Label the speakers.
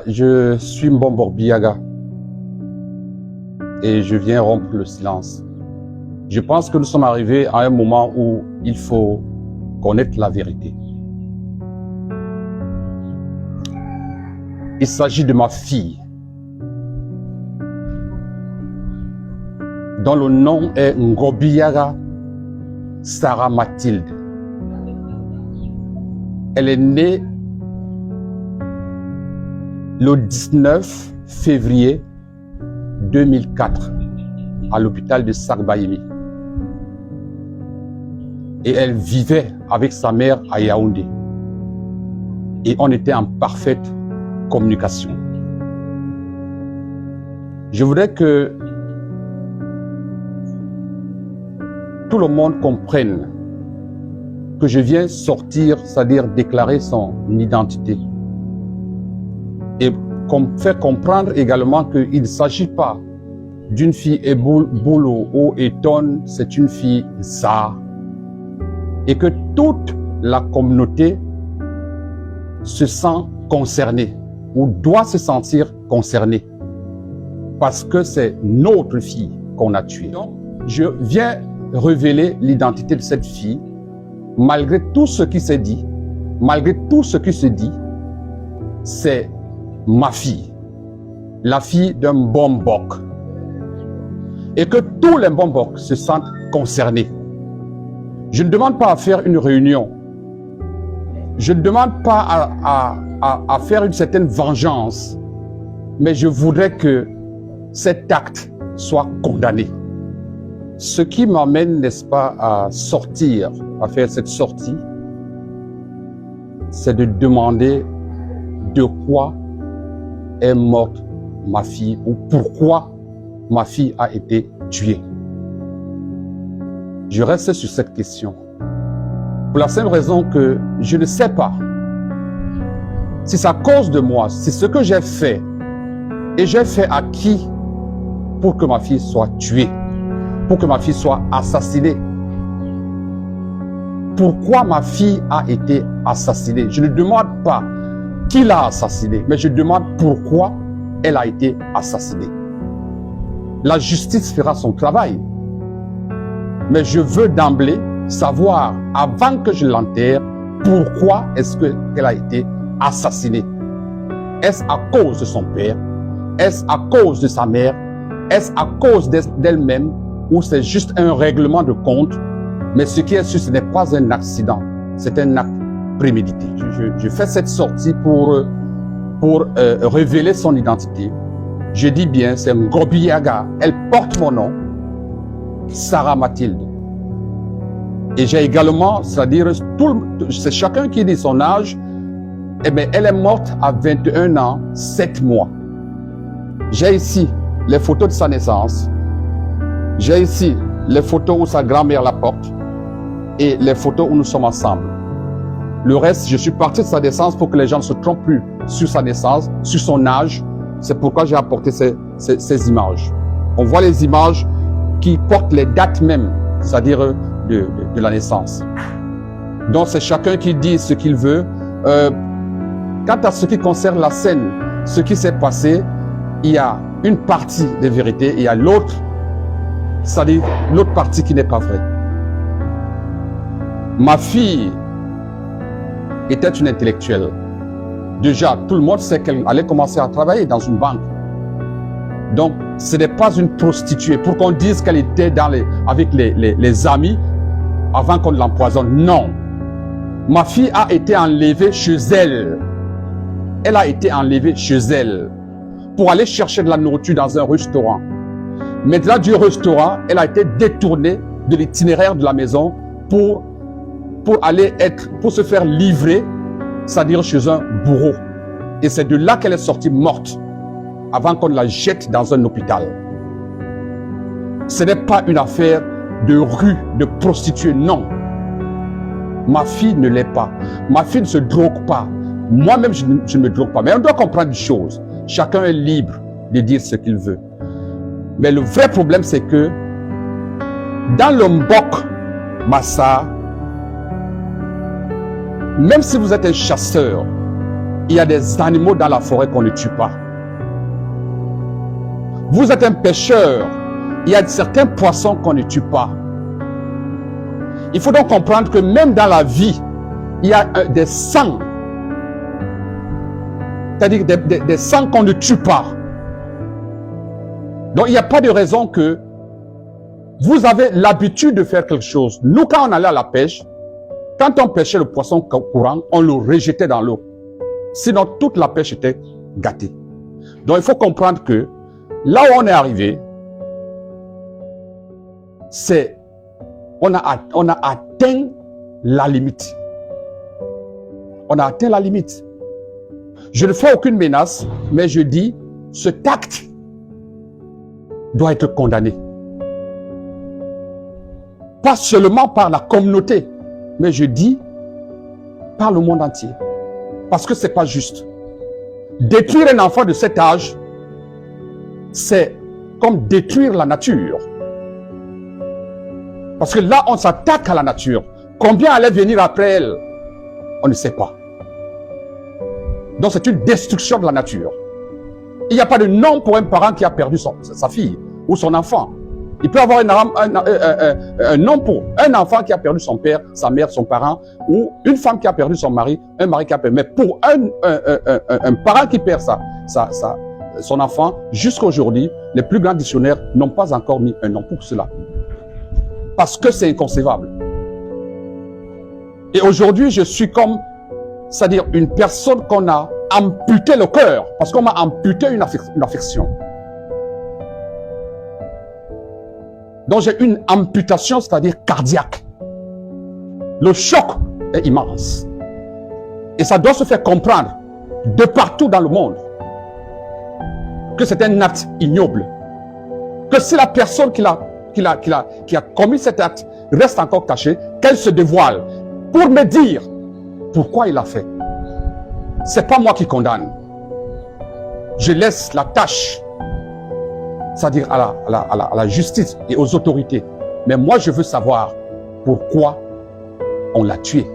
Speaker 1: Je suis Mbombo Biaga et je viens rompre le silence. Je pense que nous sommes arrivés à un moment où il faut connaître la vérité. Il s'agit de ma fille, dont le nom est Ngobiaga Sarah Mathilde. Elle est née le 19 février 2004 à l'hôpital de Sarbayemi. Et elle vivait avec sa mère à Yaoundé. Et on était en parfaite communication. Je voudrais que tout le monde comprenne que je viens sortir, c'est-à-dire déclarer son identité. Et faire comprendre également qu'il ne s'agit pas d'une fille Eboulou ou Eton, c'est une fille Za. Et que toute la communauté se sent concernée ou doit se sentir concernée parce que c'est notre fille qu'on a tuée. Donc, je viens révéler l'identité de cette fille malgré tout ce qui s'est dit, malgré tout ce qui se dit, c'est ma fille, la fille d'un Mbombok. Et que tous les Mbombok se sentent concernés. Je ne demande pas à faire une réunion. Je ne demande pas à faire une certaine vengeance. Mais je voudrais que cet acte soit condamné. Ce qui m'amène, n'est-ce pas, à sortir, à faire cette sortie, c'est de demander de quoi est morte ma fille ou pourquoi ma fille a été tuée. Je reste sur cette question pour la simple raison que je ne sais pas si c'est à cause de moi, c'est ce que j'ai fait et j'ai fait à qui pour que ma fille soit tuée, pour que ma fille soit assassinée. Pourquoi ma fille a été assassinée? Je ne demande pas qui l'a assassinée, mais je demande pourquoi elle a été assassinée. La justice fera son travail. Mais je veux d'emblée savoir, avant que je l'enterre, pourquoi est-ce qu'elle a été assassinée. Est-ce à cause de son père? Est-ce à cause de sa mère? Est-ce à cause d'elle-même? Ou c'est juste un règlement de compte? Mais ce qui est sûr, ce n'est pas un accident. C'est un acte prémédité. Je fais cette sortie pour révéler son identité. Je dis bien, c'est Ngobiaga. Elle porte mon nom, Sarah Mathilde. Et j'ai également, c'est-à-dire, c'est chacun qui dit son âge, eh bien, elle est morte à 21 ans, 7 mois. J'ai ici les photos de sa naissance. J'ai ici les photos où sa grand-mère la porte et les photos où nous sommes ensemble. Le reste, je suis parti de sa naissance pour que les gens ne se trompent plus sur sa naissance, sur son âge. C'est pourquoi j'ai apporté ces images. On voit les images qui portent les dates même, c'est-à-dire de la naissance. Donc c'est chacun qui dit ce qu'il veut. Quant à ce qui concerne la scène, ce qui s'est passé, il y a une partie de vérité et il y a l'autre, c'est-à-dire l'autre partie qui n'est pas vraie. Ma fille était une intellectuelle. Déjà, tout le monde sait qu'elle allait commencer à travailler dans une banque. Donc, ce n'est pas une prostituée. Pour qu'on dise qu'elle était avec les amis avant qu'on l'empoisonne. Non. Ma fille a été enlevée chez elle. Elle a été enlevée chez elle pour aller chercher de la nourriture dans un restaurant. Mais de là du restaurant, elle a été détournée de l'itinéraire de la maison pour se faire livrer, c'est-à-dire chez un bourreau. Et c'est de là qu'elle est sortie morte, avant qu'on la jette dans un hôpital. Ce n'est pas une affaire de rue, de prostituée, non. Ma fille ne l'est pas. Ma fille ne se drogue pas. Moi-même, je ne me drogue pas. Mais on doit comprendre une chose. Chacun est libre de dire ce qu'il veut. Mais le vrai problème, c'est que dans le Mbok Massa, même si vous êtes un chasseur, il y a des animaux dans la forêt qu'on ne tue pas. Vous êtes un pêcheur, il y a certains poissons qu'on ne tue pas. Il faut donc comprendre que même dans la vie, il y a des sangs, c'est-à-dire des sangs qu'on ne tue pas. Donc il n'y a pas de raison que vous avez l'habitude de faire quelque chose. Nous, quand on allait à la pêche, quand on pêchait le poisson courant, on le rejetait dans l'eau. Sinon, toute la pêche était gâtée. Donc il faut comprendre que là où on est arrivé, c'est on a atteint la limite. On a atteint la limite. Je ne fais aucune menace, mais je dis, cet acte doit être condamné. Pas seulement par la communauté, mais je dis par le monde entier. Parce que ce n'est pas juste. Détruire un enfant de cet âge, c'est comme détruire la nature. Parce que là, on s'attaque à la nature. Combien allait venir après elle? On ne sait pas. Donc c'est une destruction de la nature. Il n'y a pas de nom pour un parent qui a perdu sa fille ou son enfant. Il peut avoir un nom pour un enfant qui a perdu son père, sa mère, son parent, ou une femme qui a perdu son mari, un mari qui a perdu. Mais pour un parent qui perd son enfant, jusqu'à aujourd'hui, les plus grands dictionnaires n'ont pas encore mis un nom pour cela. Parce que c'est inconcevable. Et aujourd'hui, je suis comme, c'est-à-dire une personne qu'on a amputé le cœur, parce qu'on m'a amputé une affection. Donc j'ai une amputation, c'est-à-dire cardiaque. Le choc est immense. Et ça doit se faire comprendre de partout dans le monde que c'est un acte ignoble. Que si la personne qui a commis cet acte reste encore cachée, qu'elle se dévoile pour me dire pourquoi il l'a fait. C'est pas moi qui condamne. Je laisse la tâche, c'est-à-dire à la justice et aux autorités. Mais moi, je veux savoir pourquoi on l'a tué.